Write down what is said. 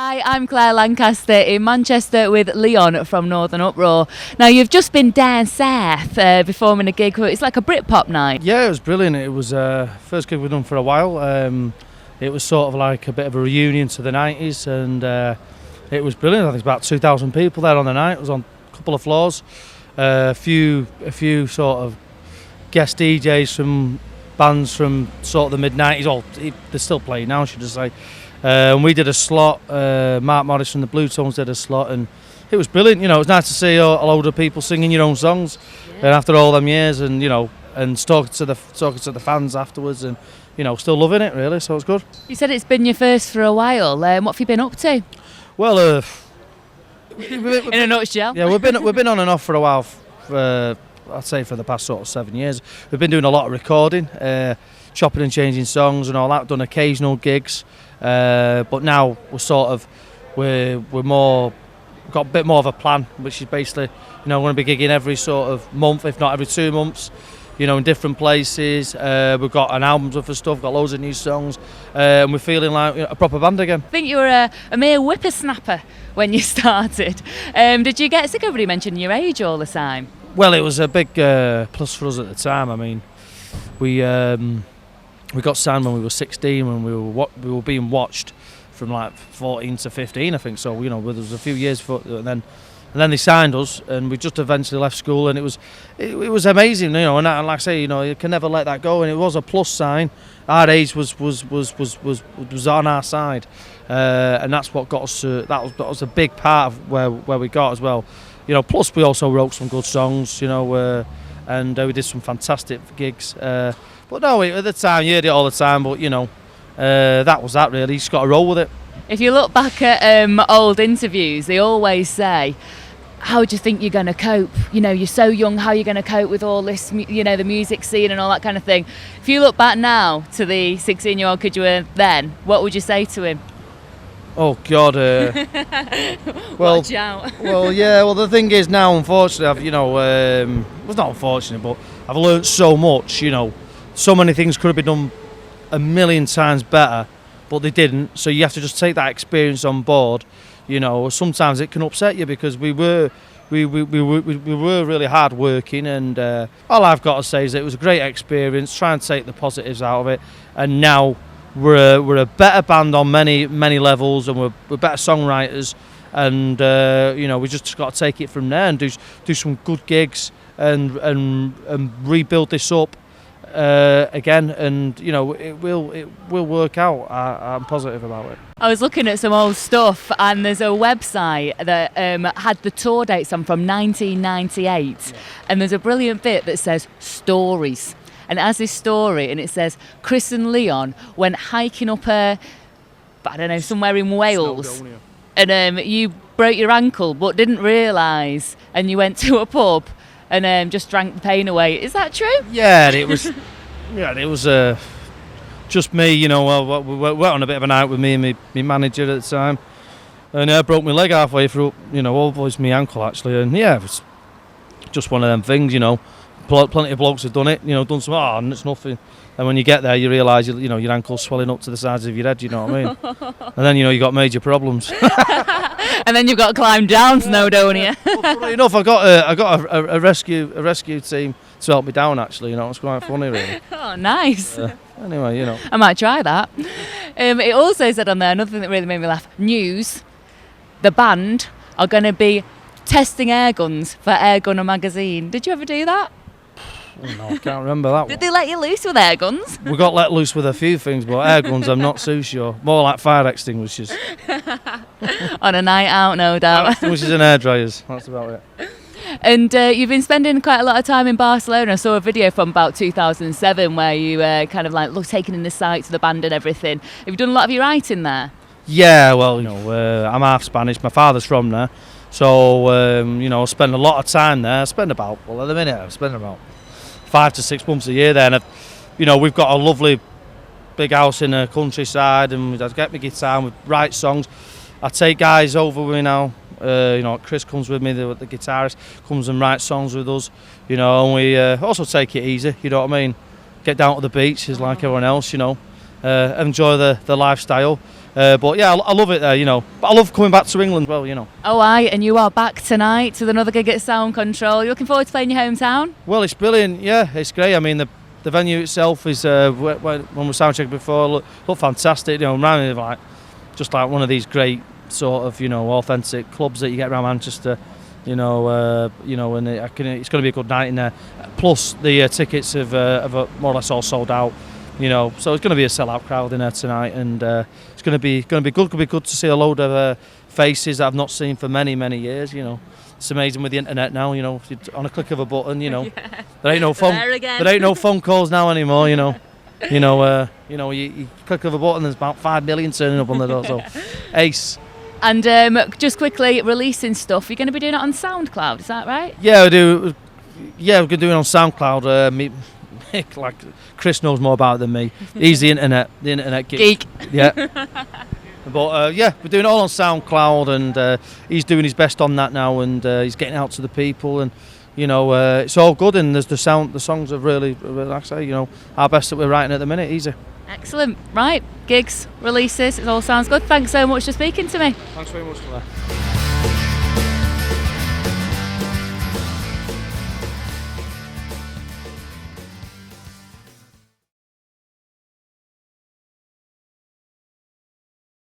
Hi, I'm Clare Lancaster in Manchester with Leon from Northern Uproar. Now, you've just been down south performing a gig. It's like a Britpop night. Yeah, it was brilliant. It was first gig we've done for a while. It was sort of like a bit of a reunion to the 90s, and it was brilliant. I think it's about 2,000 people there on the night. It was on a couple of floors. A few sort of guest DJs from bands from sort of the mid-90s. Oh, they're still playing now, I should just say. And we did a slot. Mark Morris from the Blue Tones did a slot, and it was brilliant. You know, it was nice to see a load of people singing your own songs, and after all them years, and and talking to the fans afterwards, and still loving it really. So it's good. You said it's been your first for a while. What have you been up to? Well, in a nutshell. Yeah, we've been on and off for a while. I'd say for the past sort of 7 years, we've been doing a lot of recording, chopping and changing songs and all that. Done occasional gigs. But now we're got a bit more of a plan, which is basically we're going to be gigging every sort of month, if not every 2 months, in different places. We've got an album of stuff, got loads of new songs, and we're feeling like a proper band again. I think you were a mere whippersnapper when you started. Did you get sick of everybody mentioning your age all the time? Well, it was a big plus for us at the time. I mean, we got signed when we were 16, when we were being watched from like 14 to 15, I think. So there was a few years and then they signed us, and we just eventually left school, and it was amazing, and like I say, you can never let that go, and it was a plus sign. Our age was on our side, and that's what got us. That was a big part of where we got as well. Plus we also wrote some good songs, and we did some fantastic gigs. But no, at the time, you heard it all the time, but that was that really. You just got to roll with it. If you look back at old interviews, they always say, how do you think you're going to cope? You're so young, how are you going to cope with all this, the music scene and all that kind of thing? If you look back now to the 16-year-old kid you were then, what would you say to him? Oh God! Watch out. Well, the thing is now, unfortunately, it's not unfortunate, but I've learnt so much. So many things could have been done a million times better, but they didn't. So you have to just take that experience on board. Sometimes it can upset you because we were really hard working, and all I've got to say is that it was a great experience. Try and take the positives out of it, and now we're a better band on many levels, and we're better songwriters, and we just got to take it from there and do some good gigs and rebuild this up again, and it will work out. I'm positive about it. I was looking at some old stuff, and there's a website that had the tour dates on from 1998, and there's a brilliant bit that says stories. And it has this story, and it says Chris and Leon went hiking up somewhere in Wales, and you broke your ankle but didn't realise, and you went to a pub and just drank the pain away. Is that true? Yeah, it was. It was just me. We went on a bit of a night with me and my manager at the time, and I broke my leg halfway through. All boys, my ankle actually, and it was just one of them things. Plenty of blokes have done it, done some, and it's nothing. And when you get there, you realise, your ankle's swelling up to the sides of your head, you know what I mean? And then, you got major problems. And then you've got to climb down snow, don't you? Well, funny enough, I got a rescue team to help me down, actually, it's quite funny, really. Oh, nice. Anyway, I might try that. It also said on there, another thing that really made me laugh, News, the band are going to be testing air guns for Air Gunner magazine. Did you ever do that? Oh, no, I can't remember that one. Did they let you loose with air guns? We got let loose with a few things, but air guns I'm not so sure. More like fire extinguishers. On a night out, no doubt. Fire extinguishers and air dryers, that's about it. And you've been spending quite a lot of time in Barcelona. I saw a video from about 2007 where you kind of like taking in the sights of the band and everything. Have you done a lot of your writing there? Yeah, well, I'm half Spanish. My father's from there. So, I spend a lot of time there. I spend about 5 to 6 months a year there, and we've got a lovely big house in the countryside, and I get my guitar and we write songs. I take guys over with me now. Chris comes with me, the guitarist comes and writes songs with us. And we also take it easy. You know what I mean? Get down to the beach, is like everyone else. enjoy the lifestyle. But yeah, I love it there, you know. But I love coming back to England, well, you know. Oh, aye, and you are back tonight with another gig at Sound Control. You looking forward to playing your hometown? Well, it's brilliant. Yeah, it's great. I mean, the venue itself is when we soundchecked before looked fantastic. You know, reminded me of just like one of these great sort of, you know, authentic clubs that you get around Manchester. You know, and it's going to be a good night in there. Plus, the tickets have more or less all sold out. You know, so it's going to be a sellout crowd in there tonight, and it's going to be good. Going to be good to see a load of faces that I've not seen for many years. You know, it's amazing with the internet now. You know, on a click of a button. You know, Yeah. there ain't no phone. There ain't no phone calls now anymore. You know, you click of a button. There's about 5 million turning up on the door. So, ace. And just quickly, releasing stuff. You're going to be doing it on SoundCloud, is that right? Yeah, I do. Yeah, we're going to do it on SoundCloud. Like Chris knows more about it than me. He's the internet geek. Yeah. But yeah, we're doing it all on SoundCloud, and he's doing his best on that now, and he's getting out to the people, and you know, it's all good. And there's the songs are really, like I say, you know, our best that we're writing at the minute. Easy. Excellent. Right, gigs, releases, it all sounds good. Thanks so much for speaking to me. Thanks very much for that.